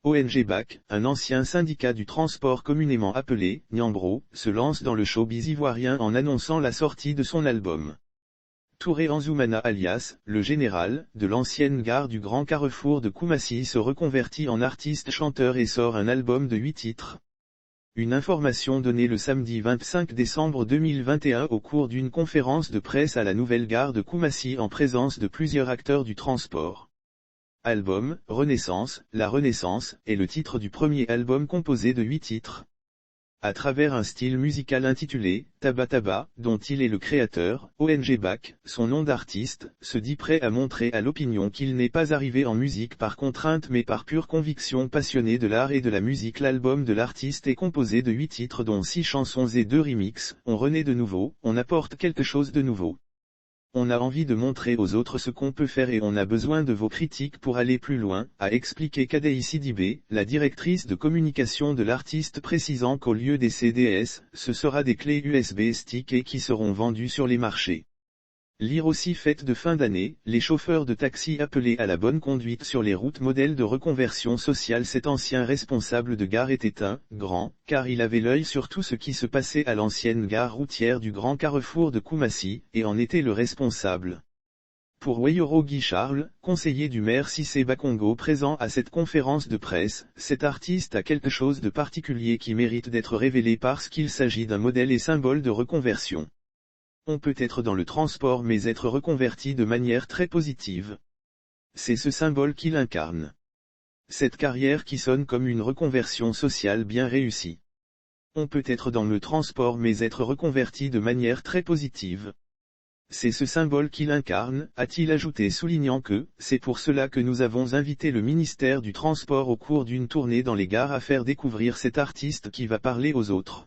ONG BAC, un ancien syndicat du transport communément appelé Niambro, se lance dans le showbiz ivoirien en annonçant la sortie de son album. Touré Anzoumana alias, le général, de l'ancienne gare du Grand Carrefour de Koumassi se reconvertit en artiste-chanteur et sort un album de 8 titres. Une information donnée le samedi 25 décembre 2021 au cours d'une conférence de presse à la nouvelle gare de Koumassi en présence de plusieurs acteurs du transport. Album, Renaissance, La Renaissance, est le titre du premier album composé de 8 titres. À travers un style musical intitulé Taba Taba, dont il est le créateur, ONG BAC, son nom d'artiste, se dit prêt à montrer à l'opinion qu'il n'est pas arrivé en musique par contrainte mais par pure conviction. Passionné de l'art et de la musique, l'album de l'artiste est composé de 8 titres dont 6 chansons et 2 remixes. On renaît de nouveau, on apporte quelque chose de nouveau. On a envie de montrer aux autres ce qu'on peut faire et on a besoin de vos critiques pour aller plus loin, a expliqué Kadei Sidibé, la directrice de communication de l'artiste, précisant qu'au lieu des CDS, ce sera des clés USB stick qui seront vendues sur les marchés. Lire aussi: fête de fin d'année, les chauffeurs de taxi appelés à la bonne conduite sur les routes. Modèle de reconversion sociale. Cet ancien responsable de gare était un grand, car il avait l'œil sur tout ce qui se passait à l'ancienne gare routière du Grand Carrefour de Koumassi, et en était le responsable. Pour Weyoro Guy Charles, conseiller du maire Cissé Bakongo présent à cette conférence de presse, cet artiste a quelque chose de particulier qui mérite d'être révélé parce qu'il s'agit d'un modèle et symbole de reconversion. On peut être dans le transport mais être reconverti de manière très positive. C'est ce symbole qu'il incarne. Cette carrière qui sonne comme une reconversion sociale bien réussie. On peut être dans le transport mais être reconverti de manière très positive. C'est ce symbole qu'il incarne, a-t-il ajouté, soulignant que c'est pour cela que nous avons invité le ministère du Transport au cours d'une tournée dans les gares à faire découvrir cet artiste qui va parler aux autres.